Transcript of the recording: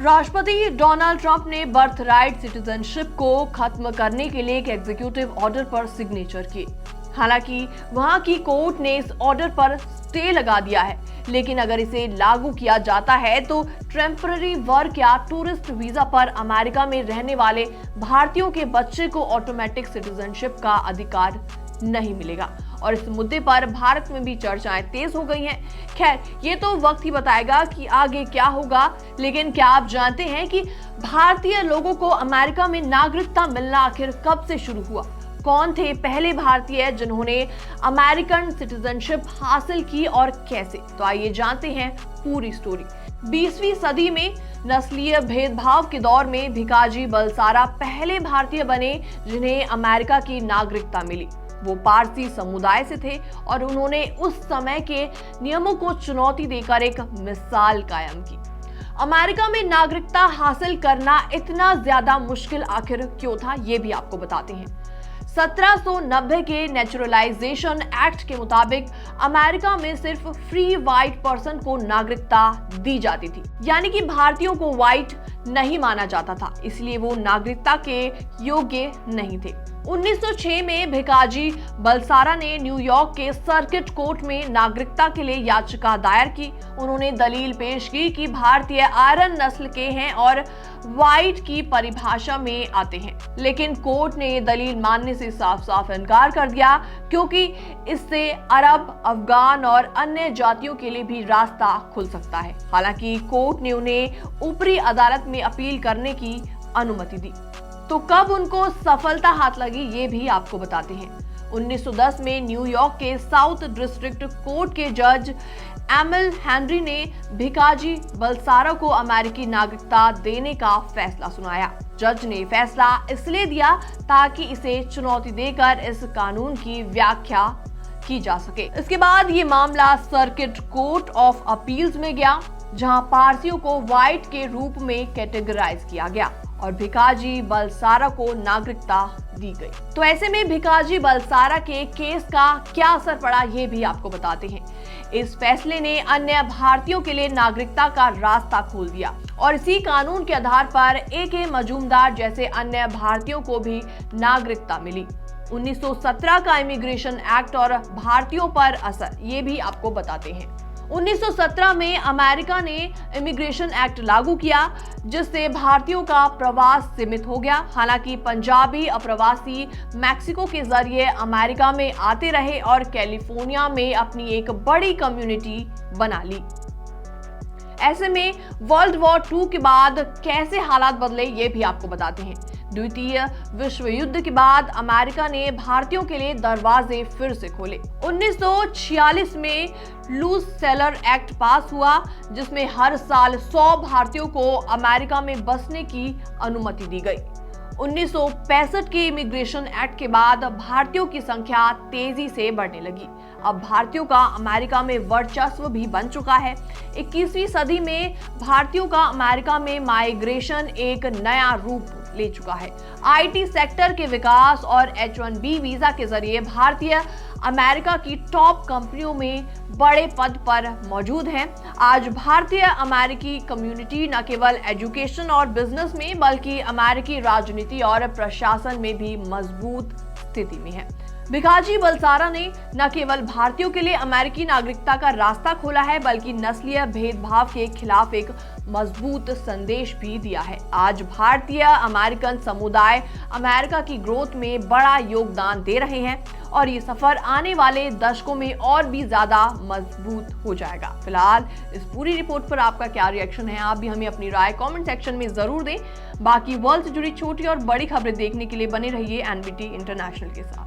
राष्ट्रपति Donald Trump ने birth right citizenship को खत्म करने के लिए एक एग्जीक्यूटिव ऑर्डर पर सिग्नेचर किए। हालांकि वहां की कोर्ट ने इस ऑर्डर पर स्टे लगा दिया है, लेकिन अगर इसे लागू किया जाता है तो टेम्पररी वर्क या टूरिस्ट वीजा पर अमेरिका में रहने वाले भारतीयों के बच्चे को ऑटोमेटिक सिटीजनशिप का अधिकार नहीं मिलेगा और इस मुद्दे पर भारत में भी चर्चाएं तेज हो गई हैं। खैर, ये तो वक्त ही बताएगा कि आगे क्या होगा, लेकिन क्या आप जानते हैं कि भारतीय लोगों को अमेरिका में नागरिकता मिलना आखिर कब से शुरू हुआ? कौन थे पहले भारतीय जिन्होंने अमेरिकन सिटीजनशिप हासिल की और कैसे? तो आइए जानते हैं पूरी स्टोरी। 20वीं सदी में नस्लीय भेदभाव के दौर में भिकाजी बलसारा पहले भारतीय बने जिन्हें अमेरिका की नागरिकता मिली। वो पारसी समुदाय से थे और उन्होंने उस समय के नियमों को चुनौती देकर एक मिसाल कायम की। अमेरिका में नागरिकता हासिल करना इतना ज्यादा मुश्किल आखिर क्यों था, ये भी आपको बताते हैं। 1790 के नेचुरलाइजेशन एक्ट के मुताबिक अमेरिका में सिर्फ फ्री व्हाइट पर्सन को नागरिकता दी जाती थी, यानी कि भारतीयों को व्हाइट नहीं माना जाता था, इसलिए वो नागरिकता के योग्य नहीं थे। 1906 में भिकाजी बलसारा ने न्यूयॉर्क के सर्किट कोर्ट में नागरिकता के लिए याचिका दायर की। उन्होंने दलील पेश की कि भारतीय आयरन नस्ल के हैं और व्हाइट की परिभाषा में आते हैं, लेकिन कोर्ट ने ये दलील मानने से साफ साफ इनकार कर दिया क्योंकि इससे अरब, अफगान और अन्य जातियों के लिए भी रास्ता खुल सकता है। हालांकि कोर्ट ने उन्हें ऊपरी अदालत में अपील करने की अनुमति दी। तो कब उनको सफलता हाथ लगी, ये भी आपको बताते हैं। 1910 में न्यूयॉर्क के साउथ डिस्ट्रिक्ट कोर्ट के जज एमिल हेनरी ने भिकाजी बलसारा को अमेरिकी नागरिकता देने का फैसला सुनाया। जज ने फैसला इसलिए दिया ताकि इसे चुनौती देकर इस कानून की व्याख्या की जा सके। इसके बाद ये मामला सर्किट कोर्ट ऑफ अपील्स में गया, जहां पारसियों को व्हाइट के रूप में कैटेगराइज किया गया और भिकाजी बलसारा को नागरिकता दी गई। तो ऐसे में भिकाजी बलसारा के केस का क्या असर पड़ा, ये भी आपको बताते हैं। इस फैसले ने अन्य भारतीयों के लिए नागरिकता का रास्ता खोल दिया और इसी कानून के आधार पर ए.के. मजूमदार जैसे अन्य भारतीयों को भी नागरिकता मिली। 1917 का इमिग्रेशन एक्ट और भारतीयों पर असर, ये भी आपको बताते हैं। 1917 में अमेरिका ने इमिग्रेशन एक्ट लागू किया, जिससे भारतीयों का प्रवास सीमित हो गया। हालांकि पंजाबी अप्रवासी मैक्सिको के जरिए अमेरिका में आते रहे और कैलिफोर्निया में अपनी एक बड़ी कम्युनिटी बना ली। ऐसे में वर्ल्ड वॉर 2 के बाद कैसे हालात बदले, ये भी आपको बताते हैं। द्वितीय विश्व युद्ध के बाद अमेरिका ने भारतीयों के लिए दरवाजे फिर से खोले। 1946 में लूज सेलर एक्ट पास हुआ, जिसमें हर साल 100 भारतीयों को अमेरिका में बसने की अनुमति दी गई। 1965 के इमिग्रेशन एक्ट के बाद भारतीयों की संख्या तेजी से बढ़ने लगी। अब भारतीयों का अमेरिका में वर्चस्व भी बन चुका है। 21वीं सदी में भारतीयों का अमेरिका में माइग्रेशन एक नया रूप ले चुका है। आईटी सेक्टर के विकास और H-1B वीजा के जरिए भारतीय अमेरिका की टॉप कंपनियों में बड़े पद पर मौजूद हैं। आज भारतीय अमेरिकी कम्युनिटी न केवल एजुकेशन और बिजनेस में बल्कि अमेरिकी राजनीति और प्रशासन में भी मजबूत स्थिति में है। भिकाजी बलसारा ने न केवल भारतीयों के लिए अमेरिकी नागरिकता का रास्ता खोला है, बल्कि नस्लीय भेदभाव के खिलाफ एक मजबूत संदेश भी दिया है। आज भारतीय अमेरिकन समुदाय अमेरिका की ग्रोथ में बड़ा योगदान दे रहे हैं और ये सफर आने वाले दशकों में और भी ज्यादा मजबूत हो जाएगा। फिलहाल इस पूरी रिपोर्ट पर आपका क्या रिएक्शन है, आप भी हमें अपनी राय कमेंट सेक्शन में जरूर दें। बाकी वर्ल्ड से जुड़ी छोटी और बड़ी खबरें देखने के लिए बने रहिए NBT इंटरनेशनल के साथ।